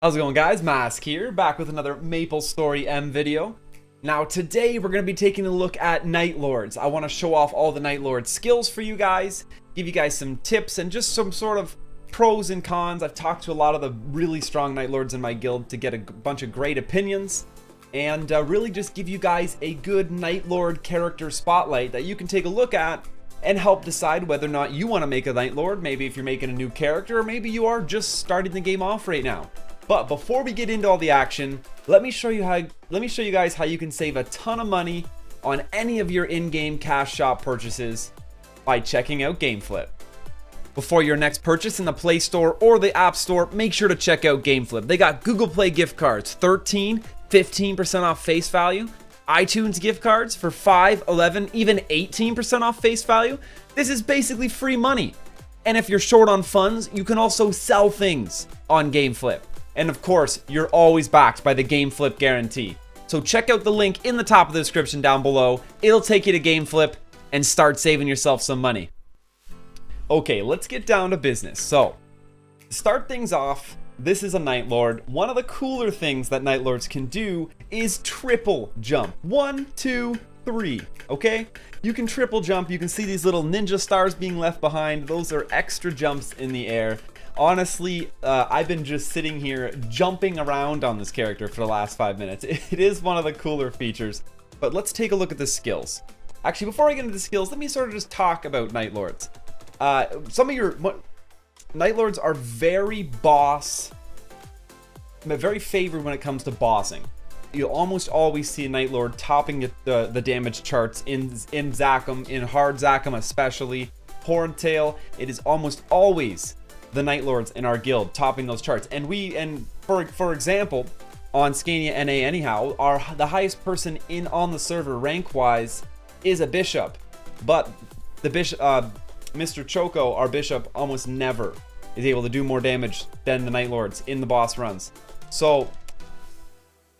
How's it going, guys? Mask here, back with another MapleStory M video. Now today we're going to be taking a look at Night Lords. I want to show off all the Night Lord skills for you guys, give you guys some tips and just some sort of pros and cons. I've talked to a lot of the really strong Night Lords in my guild to get a bunch of great opinions and really just give you guys a good Night Lord character spotlight that you can take a look at and help decide whether or not you want to make a Night Lord, maybe if you're making a new character, or maybe you are just starting the game off right now. But before we get into all the action, let me show you guys how you can save a ton of money on any of your in-game cash shop purchases by checking out GameFlip. Before your next purchase in the Play Store or the App Store, make sure to check out GameFlip. They got Google Play gift cards, 15% off face value, iTunes gift cards for 5, 11, even 18% off face value. This is basically free money. And if you're short on funds, you can also sell things on GameFlip. And of course, you're always backed by the GameFlip guarantee. So check out the link in the top of the description down below. It'll take you to GameFlip and start saving yourself some money. Okay, let's get down to business. So, to start things off, this is a Night Lord. One of the cooler things that Night Lords can do is triple jump. 1, 2, 3, okay? You can triple jump. You can see these little ninja stars being left behind. Those are extra jumps in the air. Honestly, I've been just sitting here jumping around on this character for the last 5 minutes. It is one of the cooler features, but let's take a look at the skills. Actually, before I get into the skills, let me sort of just talk about Night Lords. Some of your Night Lords are very favored when it comes to bossing. You'll almost always see a Night Lord topping the damage charts in Zachem, in hard Zachem especially. Horntail, it is almost always the Night Lords in our guild topping those charts. And for example, on Scania NA anyhow, the highest person on the server rank wise is a bishop, but the bishop, Mr. Choco, our bishop, almost never is able to do more damage than the Night Lords in the boss runs. So,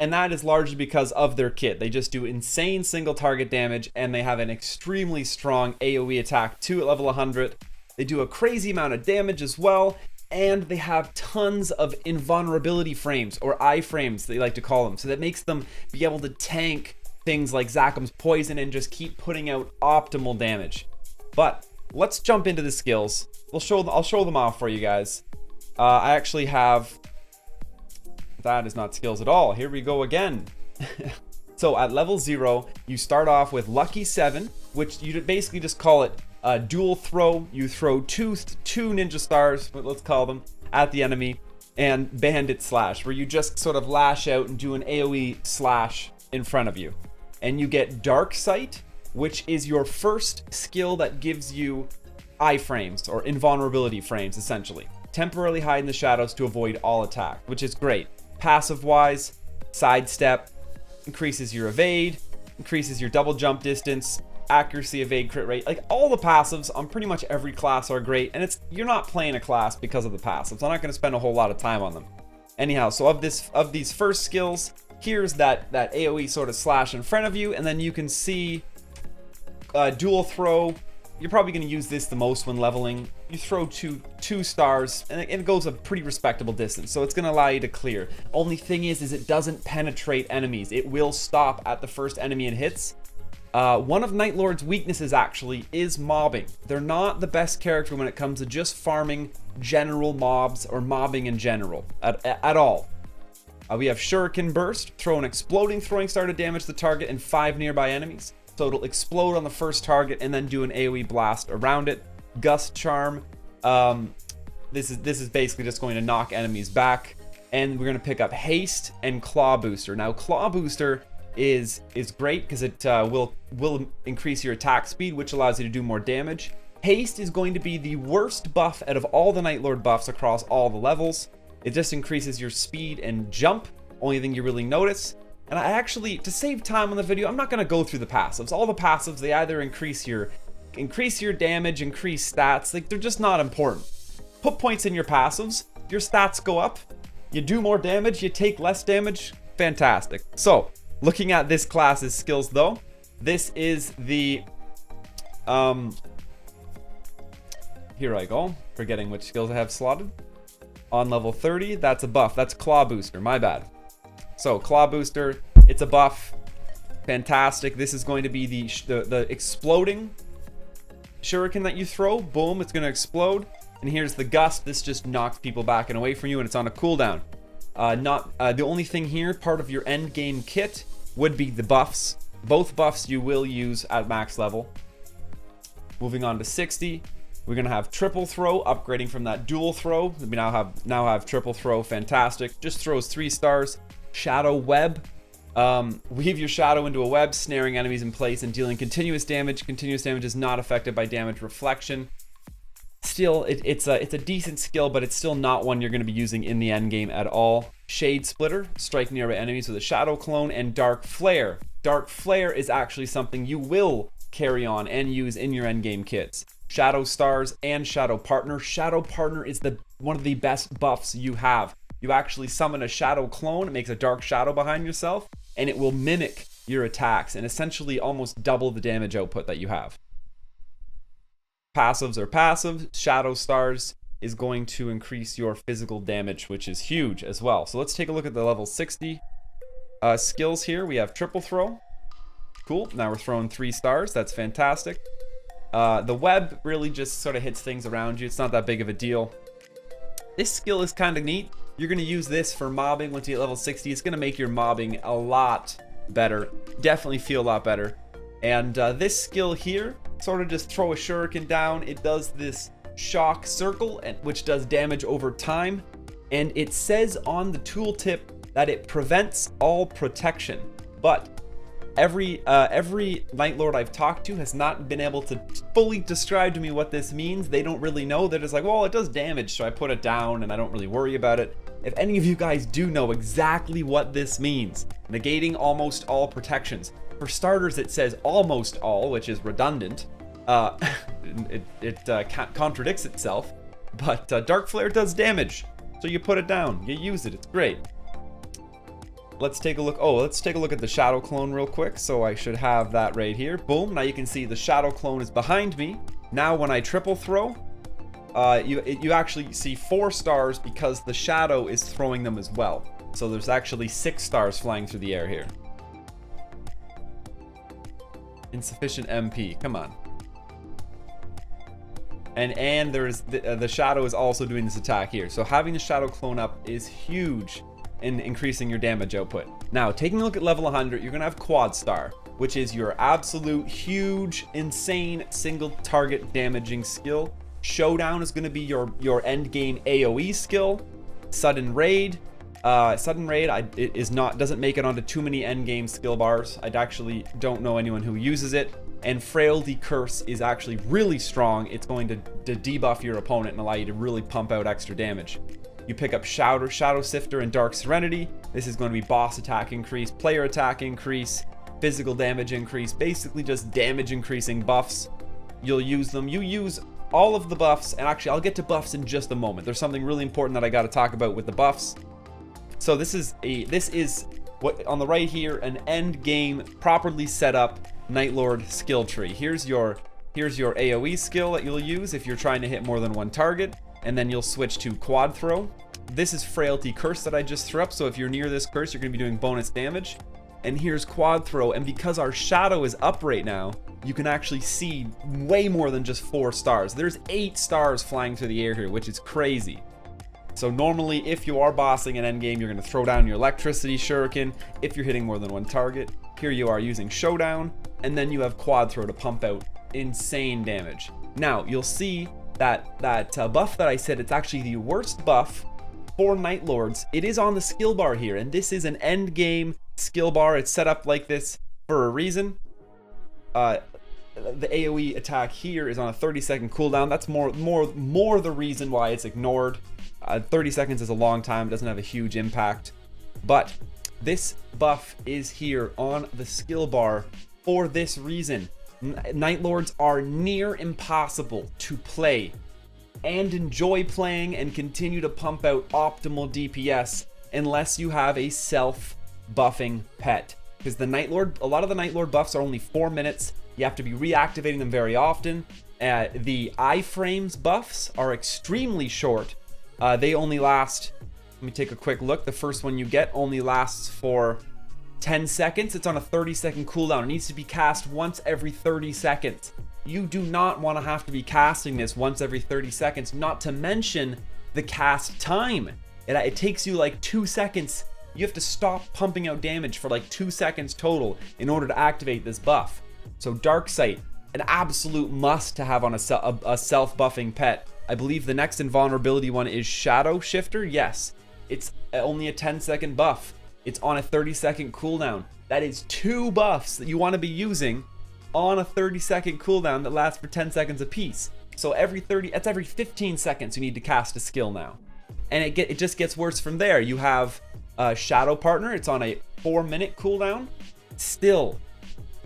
and that is largely because of their kit. They just do insane single target damage, and they have an extremely strong AoE attack too at level 100. They do a crazy amount of damage as well, and they have tons of invulnerability frames, or iframes they like to call them, so that makes them be able to tank things like Zachem's poison and just keep putting out optimal damage. But let's jump into the skills. I'll show them off for you guys. I actually have... That is not skills at all. Here we go again. So at level 0, you start off with Lucky 7, which you basically just call it dual throw. You throw two ninja stars, let's call them, at the enemy, and Bandit Slash, where you just sort of lash out and do an AoE slash in front of you. And you get Dark Sight, which is your first skill that gives you iframes, or invulnerability frames, essentially. Temporarily hide in the shadows to avoid all attack, which is great. Passive wise, Sidestep, increases your evade, increases your double jump distance, accuracy, evade, crit rate. Like, all the passives on pretty much every class are great, and you're not playing a class because of the passives. I'm not going to spend a whole lot of time on them. Anyhow, so of these first skills, here's that AoE sort of slash in front of you, and then you can see dual throw. You're probably going to use this the most when leveling. You throw two stars, and it goes a pretty respectable distance, so it's going to allow you to clear. Only thing is it doesn't penetrate enemies. It will stop at the first enemy it hits. One of Night Lord's weaknesses, actually, is mobbing. They're not the best character when it comes to just farming general mobs, or mobbing in general, at all. We have Shuriken Burst, throw an exploding throwing star to damage the target and 5 nearby enemies. So it'll explode on the first target and then do an AoE blast around it. Gust Charm, this is basically just going to knock enemies back. And we're going to pick up Haste and Claw Booster. Now, Claw Booster is great because it will increase your attack speed, which allows you to do more damage. Haste is going to be the worst buff out of all the Night Lord buffs across all the levels. It just increases your speed and jump, only thing you really notice. And I actually, to save time on the video, I'm not going to go through the passives. All the passives, they either increase your damage, increase stats. Like, they're just not important. Put points in your passives, your stats go up, you do more damage, you take less damage. Fantastic. So, looking at this class's skills though, this is the here I go, forgetting which skills I have slotted. On level 30, that's a buff. That's Claw Booster, my bad. So Claw Booster, it's a buff. Fantastic. This is going to be the exploding shuriken that you throw. Boom, it's going to explode. And here's the gust. This just knocks people back and away from you, and it's on a cooldown. The only thing here, part of your end game kit, would be the buffs. Both buffs you will use at max level. Moving on to 60, we're gonna have triple throw, upgrading from that dual throw. We now have triple throw, fantastic. Just throws 3 stars. Shadow web, weave your shadow into a web, snaring enemies in place and dealing continuous damage. Continuous damage is not affected by damage reflection. Still, it's a decent skill, but it's still not one you're going to be using in the end game at all. Shade Splitter, strike nearby enemies with a shadow clone, and Dark Flare. Dark Flare is actually something you will carry on and use in your end game kits. Shadow Stars and Shadow Partner. Shadow Partner is one of the best buffs you have. You actually summon a shadow clone, it makes a dark shadow behind yourself, and it will mimic your attacks and essentially almost double the damage output that you have. Passives are passive. Shadow Stars is going to increase your physical damage, which is huge as well. So let's take a look at the level 60 skills here. We have triple throw. Cool. Now we're throwing 3 stars. That's fantastic. The web really just sort of hits things around you. It's not that big of a deal. This skill is kind of neat. You're going to use this for mobbing once you get level 60. It's going to make your mobbing a lot better. Definitely feel a lot better. And this skill here, sort of just throw a shuriken down. It does this shock circle, which does damage over time. And it says on the tooltip that it prevents all protection. But every Night Lord I've talked to has not been able to fully describe to me what this means. They don't really know. They're just like, well, it does damage, so I put it down and I don't really worry about it. If any of you guys do know exactly what this means, negating almost all protections. For starters, it says almost all, which is redundant. It contradicts itself, but Dark Flare does damage, so you put it down, you use it, it's great. Let's take a look. Let's take a look at the shadow clone real quick. So I should have that right here. Boom. Now you can see the shadow clone is behind me. Now when I triple throw, you actually see 4 stars because the shadow is throwing them as well. So there's actually 6 stars flying through the air here. Insufficient MP. Come on. And there's the shadow is also doing this attack here. So having the shadow clone up is huge in increasing your damage output. Now, taking a look at level 100, you're gonna have Quad Star, which is your absolute huge, insane single target damaging skill. Showdown is gonna be your end game AoE skill. Sudden Raid. Doesn't make it onto too many end game skill bars. I actually don't know anyone who uses it. And Frailty Curse is actually really strong. It's going to debuff your opponent and allow you to really pump out extra damage. You pick up Shadow Sifter and Dark Serenity. This is going to be boss attack increase, player attack increase, physical damage increase, basically just damage increasing buffs. You'll use them. You use all of the buffs, and actually I'll get to buffs in just a moment. There's something really important that I got to talk about with the buffs. So this is what on the right here, an end game properly set up Night Lord skill tree. Here's your AoE skill that you'll use if you're trying to hit more than one target, and then you'll switch to Quad Throw. This is Frailty Curse that I just threw up, so if you're near this curse, you're going to be doing bonus damage. And here's Quad Throw, and because our shadow is up right now, you can actually see way more than just 4 stars. There's 8 stars flying through the air here, which is crazy. So normally, if you are bossing an endgame, you're going to throw down your electricity shuriken if you're hitting more than one target. Here you are using Showdown, and then you have Quad Throw to pump out insane damage. Now, you'll see that buff that I said, it's actually the worst buff for Night Lords. It is on the skill bar here, and this is an end game skill bar. It's set up like this for a reason. The AoE attack here is on a 30-second cooldown. That's more the reason why it's ignored. 30 seconds is a long time. It doesn't have a huge impact. But this buff is here on the skill bar for this reason. Night Lords are near impossible to play and enjoy playing and continue to pump out optimal DPS unless you have a self-buffing pet. Because a lot of the Night Lord buffs are only 4 minutes. You have to be reactivating them very often. The iframes buffs are extremely short. They only last, let me take a quick look. The first one you get only lasts for 10 seconds. It's on a 30-second cooldown. It needs to be cast once every 30 seconds. You do not want to have to be casting this once every 30 seconds, not to mention the cast time. It takes you like 2 seconds. You have to stop pumping out damage for like 2 seconds total in order to activate this buff. So Dark Sight, an absolute must to have on a self-buffing pet. I believe the next invulnerability one is Shadow Shifter. Yes, it's only a 10-second buff. It's on a 30-second cooldown. That is 2 buffs that you want to be using on a 30-second cooldown that lasts for 10 seconds apiece. So that's every 15 seconds you need to cast a skill now. And it just gets worse from there. You have Shadow Partner. It's on a 4-minute cooldown. Still,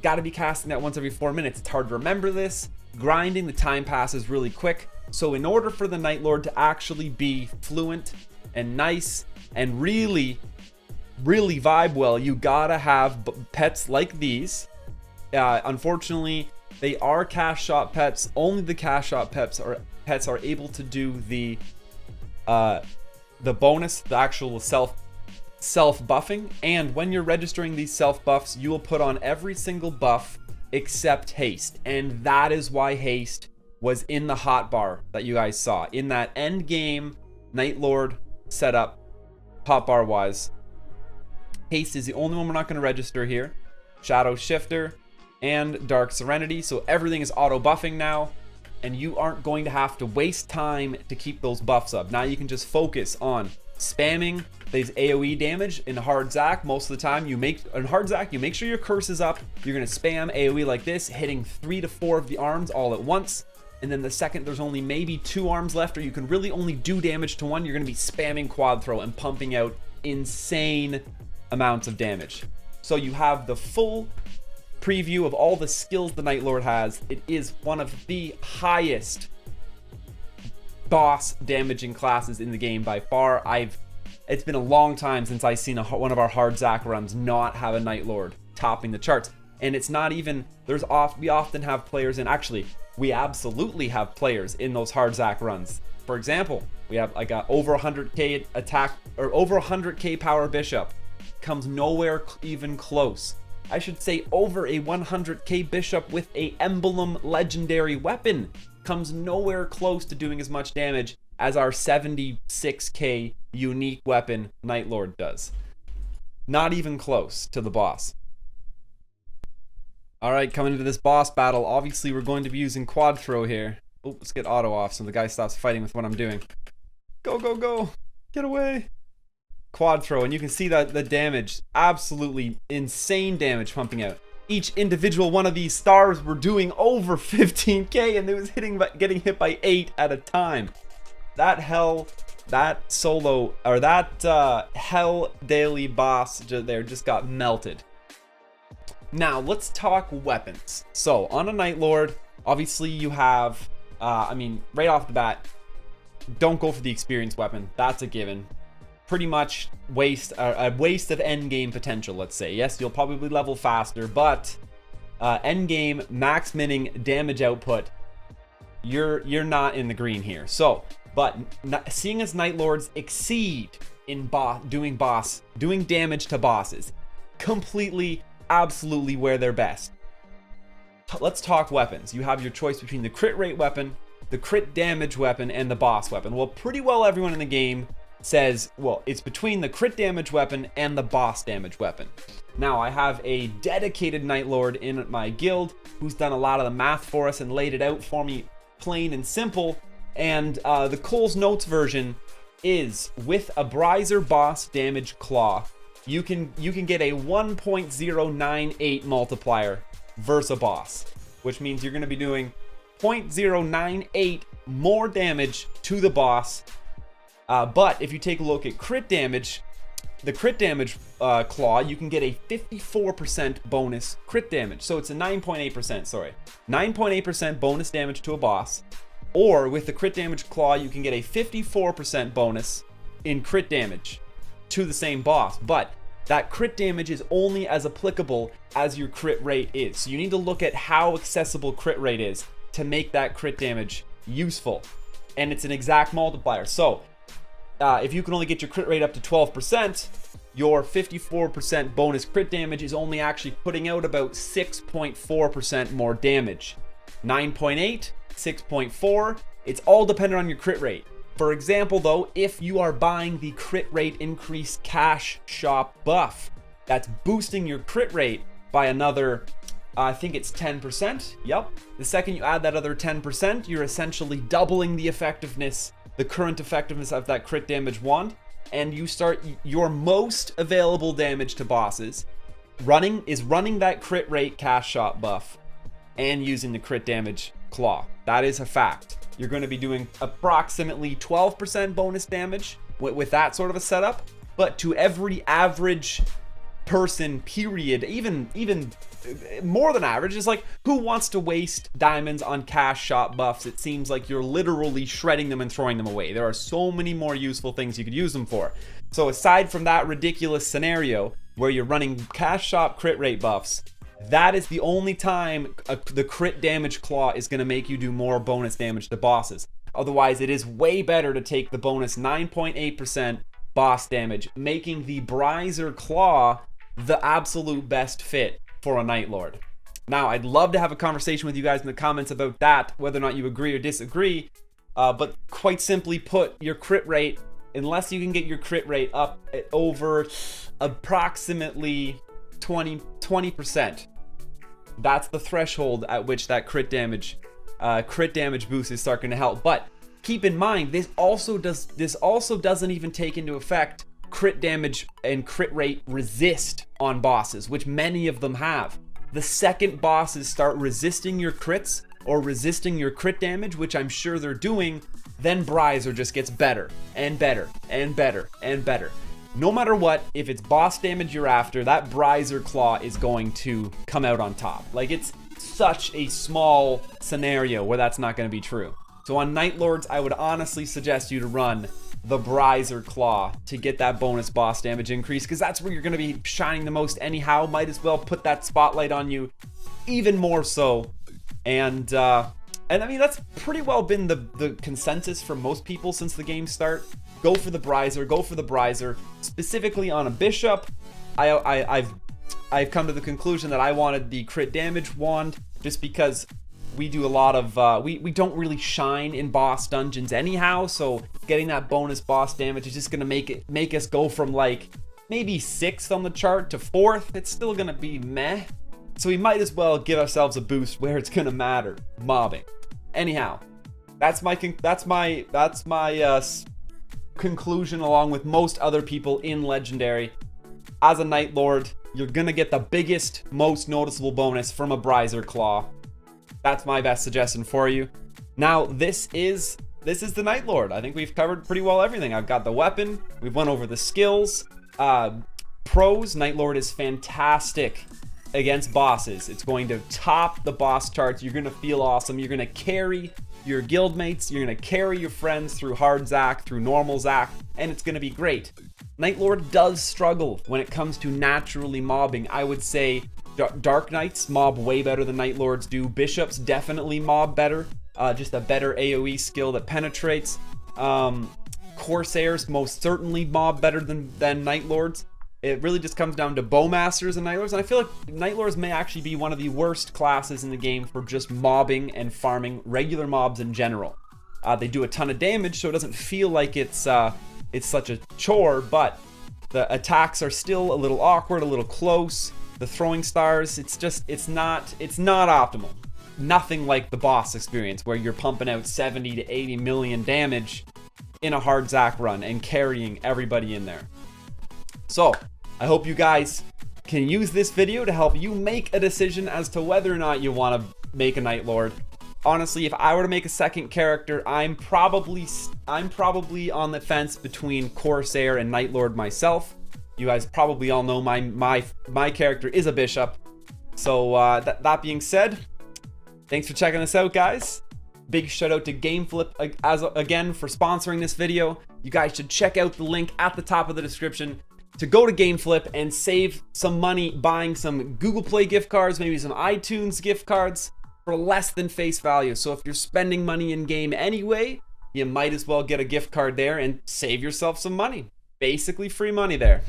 got to be casting that once every 4 minutes. It's hard to remember this. Grinding, the time passes really quick. So in order for the Night Lord to actually be fluent and nice and really vibe well, you gotta have pets like these. Unfortunately, they are cash shot pets. Only the cash shot pets are able to do the bonus, the actual self buffing. And when you're registering these self buffs, you will put on every single buff except haste, and that is why haste was in the hotbar that you guys saw in that end game Night Lord setup. Hotbar wise, haste is the only one we're not going to register here. Shadow Shifter and Dark Serenity, so everything is auto buffing now, and you aren't going to have to waste time to keep those buffs up. Now you can just focus on spamming these AoE damage in Hard Zac. Most of the time in Hard Zac, you make sure your curse is up. You're going to spam AoE like this, hitting 3 to 4 of the arms all at once. And then the second there's only maybe 2 arms left, or you can really only do damage to one, you're going to be spamming quad throw and pumping out insane amounts of damage. So you have the full preview of all the skills the Night Lord has. It is one of the highest boss damaging classes in the game by far. It's been a long time since I've seen one of our Hard Zac runs not have a Night Lord topping the charts. And it's not even, we often have players in, actually, we absolutely have players in those Hard Zac runs. For example, we have like a over 100k attack, or over 100k power bishop. Comes nowhere even close. I should say over a 100k bishop with a emblem legendary weapon. Comes nowhere close to doing as much damage as our 76k unique weapon Night Lord does. Not even close to the boss. Alright, coming into this boss battle, obviously we're going to be using quad throw here. Oh, let's get auto off so the guy stops fighting with what I'm doing. Go, go, go! Get away! Quad throw, and you can see that the damage, absolutely insane damage pumping out. Each individual one of these stars were doing over 15k, and it was getting hit by 8 at a time. That hell daily boss there just got melted. Now, let's talk weapons. So, on a Night Lord, obviously you have, right off the bat, don't go for the experience weapon. That's a given. Pretty much a waste of endgame potential, let's say. Yes, you'll probably level faster, but endgame max minning damage output, you're not in the green here. So, but seeing as Night Lords exceed in doing damage to bosses, completely, absolutely where they're best. Let's talk weapons. You have your choice between the crit rate weapon, the crit damage weapon, and the boss weapon. Well, pretty well everyone in the game says, well, it's between the crit damage weapon and the boss damage weapon. Now, I have a dedicated Night Lord in my guild who's done a lot of the math for us and laid it out for me plain and simple. And the Cole's Notes version is with a Brizer boss damage claw. You can get a 1.098 multiplier versus a boss, which means you're going to be doing 0.098 more damage to the boss. But if you take a look at crit damage, the crit damage claw, you can get a 54% bonus crit damage. So it's a 9.8%, sorry. 9.8% bonus damage to a boss. Or with the crit damage claw, you can get a 54% bonus in crit damage to the same boss. But that crit damage is only as applicable as your crit rate is. So you need to look at how accessible crit rate is to make that crit damage useful. And it's an exact multiplier. So if you can only get your crit rate up to 12%, your 54% bonus crit damage is only actually putting out about 6.4% more damage. 9.8, 6.4, it's all dependent on your crit rate. For example though, if you are buying the crit rate increase cash shop buff, that's boosting your crit rate by another, I think it's 10%. Yep. The second you add that other 10%, you're essentially doubling the effectiveness, the current effectiveness of that crit damage wand, and you start your most available damage to bosses running that crit rate cash shop buff and using the crit damage claw. That is a fact. You're going to be doing approximately 12% bonus damage with that sort of a setup, but to every average person, period, even more than average, is like, who wants to waste diamonds on cash shop buffs? It seems like you're literally shredding them and throwing them away. There are so many more useful things you could use them for. So aside from that ridiculous scenario where you're running cash shop crit rate buffs, that is the only time the crit damage claw is going to make you do more bonus damage to bosses. Otherwise, it is way better to take the bonus 9.8% boss damage, making the Brizer Claw the absolute best fit for a Night Lord. Now, I'd love to have a conversation with you guys in the comments about that, whether or not you agree or disagree, but quite simply put, your crit rate, unless you can get your crit rate up at over approximately 20%, that's the threshold at which that crit damage boost is starting to help. But keep in mind, this also doesn't even take into effect crit damage and crit rate resist on bosses, which many of them have. The second bosses start resisting your crits or resisting your crit damage, which I'm sure they're doing, then Brizer just gets better and better and better and better. No matter what, if it's boss damage you're after, that Brizer Claw is going to come out on top. Like, it's such a small scenario where that's not going to be true. So on Night Lords, I would honestly suggest you to run the Brizer Claw to get that bonus boss damage increase, because that's where you're going to be shining the most anyhow. Might as well put that spotlight on you even more so. And I mean, that's pretty well been the consensus for most people since the game start. Go for the Brizer, go for the Brizer. Specifically on a bishop, I've come to the conclusion that I wanted the crit damage wand, just because we do a lot of we don't really shine in boss dungeons anyhow, so getting that bonus boss damage is just gonna make us go from like maybe 6th on the chart to 4th. It's still gonna be meh, so we might as well give ourselves a boost where it's gonna matter, mobbing. Anyhow, that's my conclusion, along with most other people in Legendary. As a Night Lord, you're gonna get the biggest, most noticeable bonus from a Brizer Claw. That's my best suggestion for you. Now, this is the Night Lord. I think we've covered pretty well everything. I've got the weapon. We've went over the skills. Pros, Night Lord is fantastic against bosses. It's going to top the boss charts. You're going to feel awesome. You're going to carry your guildmates. You're going to carry your friends through hard Zac, through normal Zac, and it's going to be great. Night Lord does struggle when it comes to naturally mobbing. I would say Dark Knights mob way better than Night Lords do. Bishops definitely mob better. Just a better AoE skill that penetrates. Corsairs most certainly mob better than Night Lords. It really just comes down to Bowmasters and Night Lords. And I feel like Night Lords may actually be one of the worst classes in the game for just mobbing and farming regular mobs in general. They do a ton of damage, so it doesn't feel like it's such a chore, but the attacks are still a little awkward, a little close. The throwing stars, it's not optimal. Nothing like the boss experience where you're pumping out 70 to 80 million damage in a hard Zac run and carrying everybody in there. So, I hope you guys can use this video to help you make a decision as to whether or not you want to make a Night Lord. Honestly, if I were to make a second character, I'm probably on the fence between Corsair and Night Lord myself. You guys probably all know my character is a bishop. So that being said, thanks for checking this out, guys. Big shout out to GameFlip again for sponsoring this video. You guys should check out the link at the top of the description to go to GameFlip and save some money buying some Google Play gift cards, maybe some iTunes gift cards for less than face value. So if you're spending money in game anyway, you might as well get a gift card there and save yourself some money. Basically free money there.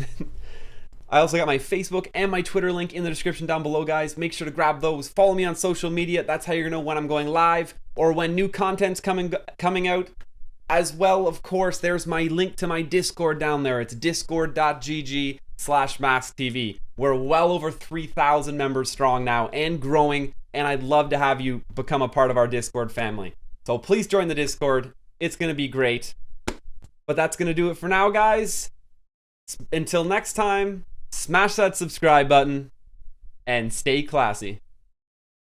I also got my Facebook and my Twitter link in the description down below, guys. Make sure to grab those. Follow me on social media. That's how you're gonna know when I'm going live or when new content's coming out. As well, of course, there's my link to my Discord down there. It's discord.gg/MasKTV. We're well over 3,000 members strong now and growing, and I'd love to have you become a part of our Discord family. So please join the Discord. It's gonna be great. But that's gonna do it for now, guys. Until next time, smash that subscribe button and stay classy.